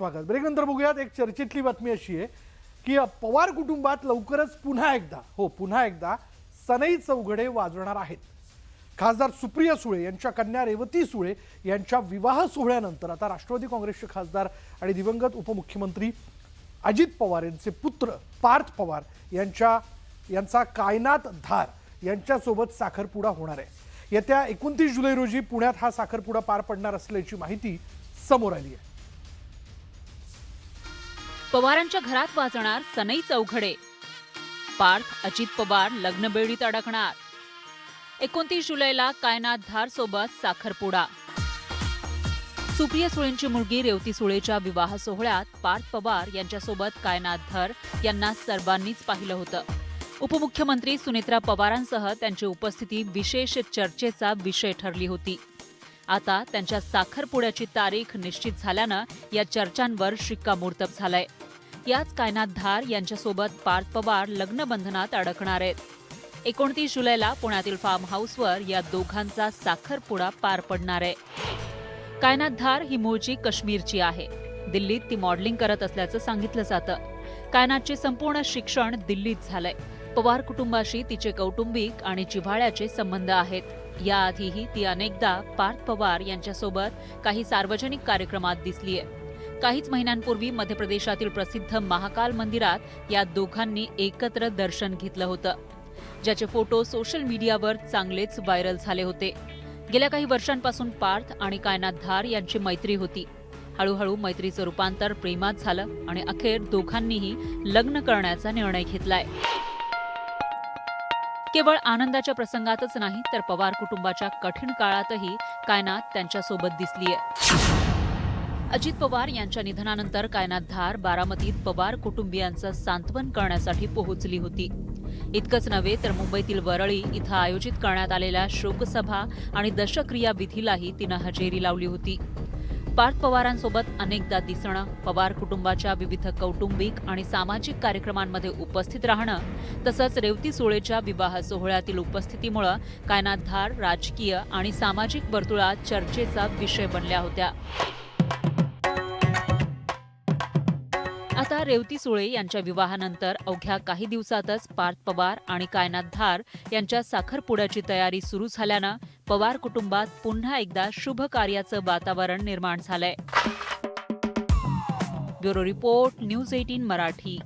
स्वागत. ब्रेकनंतर बघूयात एक चर्चेतली बातमी अशी आहे की पवार कुटुंबात लवकरच पुन्हा एकदा सनई चौघडे वाजवणार आहेत. खासदार सुप्रिया सुळे यांच्या कन्या रेवती सुळे यांच्या विवाह सोहळ्यानंतर आता राष्ट्रवादी काँग्रेसचे खासदार आणि दिवंगत उपमुख्यमंत्री अजित पवार यांचे पुत्र पार्थ पवार यांचा कायनात धार यांच्यासोबत साखरपुडा होणार आहे. येत्या 29 जुलै रोजी पुण्यात हा साखरपुडा पार पडणार असल्याची माहिती समोर आली आहे. पवारांच्या घरात वाजणार सनई चौघडे. पार्थ अजित पवार लग्नबेडीत अडकणार. 29 जुलैला कायनात धार सोबत साखरपुडा. सुप्रिया सुळेंची मुलगी रेवती सुळेच्या विवाह सोहळ्यात पार्थ पवार यांच्यासोबत कायनात धार यांना सर्वांनीच पाहिलं होतं. उपमुख्यमंत्री सुनेत्रा पवारांसह त्यांची उपस्थिती विशेष चर्चेचा विषय ठरली होती. आता त्यांच्या साखरपुड्याची तारीख निश्चित झाल्यानं या चर्चांवर शिक्कामोर्तब झालंय. याच कायनात धार यांच्यासोबत पार्थ पवार लग्नबंधनात अडकणार आहेत. 29 जुलैला पुण्यातील फार्म हाऊसवर या दोघांचा साखरपुडा पार पडणार आहे. कायनात धार ही मूळची काश्मीरची आहे. दिल्लीत ती मॉडेलिंग करत असल्याचं सांगितलं जातं. कायनातचे संपूर्ण शिक्षण दिल्लीत झालंय. पवार कुटुंबाशी तिचे कौटुंबिक आणि जिव्हाळ्याचे संबंध आहेत. याआधीही ती अनेकदा पार्थ पवार यांच्यासोबत काही सार्वजनिक कार्यक्रमात दिसलीय. काहीच महिन्यांपूर्वी मध्य प्रदेशातील प्रसिद्ध महाकाल मंदिरात या दोघांनी एकत्र दर्शन घेतलं होतं, ज्याचे फोटो सोशल मीडियावर चांगलेच व्हायरल झाले होते. गेल्या काही वर्षांपासून पार्थ आणि कायनात धार यांची मैत्री होती. हळूहळू मैत्रीचं रूपांतर प्रेमात झालं आणि अखेर दोघांनीही लग्न करण्याचा निर्णय घेतलाय. केवळ आनंदाच्या प्रसंगातच नाही तर पवार कुटुंबाच्या कठीण काळातही कायनात त्यांच्यासोबत दिसलीय. अजित पवार यांच्या निधनानंतर कायनात धार बारामतीत पवार कुटुंबियांचं सांत्वन करण्यासाठी पोहोचली होती. इतकंच नव्हे तर मुंबईतील वरळी इथं आयोजित करण्यात आलेल्या शोकसभा आणि दशक्रिया विधीलाही तिनं हजेरी लावली होती. पार्थ पवारांसोबत अनेकदा दिसणं, पवार कुटुंबाच्या विविध कौटुंबिक आणि सामाजिक कार्यक्रमांमध्ये उपस्थित राहणं तसंच रेवती सुळेच्या विवाह सोहळ्यातील उपस्थितीमुळे कायनात धार राजकीय आणि सामाजिक वर्तुळात चर्चेचा विषय बनल्या होत्या. आता रेवती सुळे यांच्या विवाहानंतर अवघ्या काही दिवसातच पार्थ पवार आणि कायनात धार यांच्या साखरपुड्याची तयारी सुरू झाल्यानं पवार कुटुंबात पुन्हा एकदा शुभ कार्याचं वातावरण निर्माण झालंय. Bureau report, news 18 Marathi.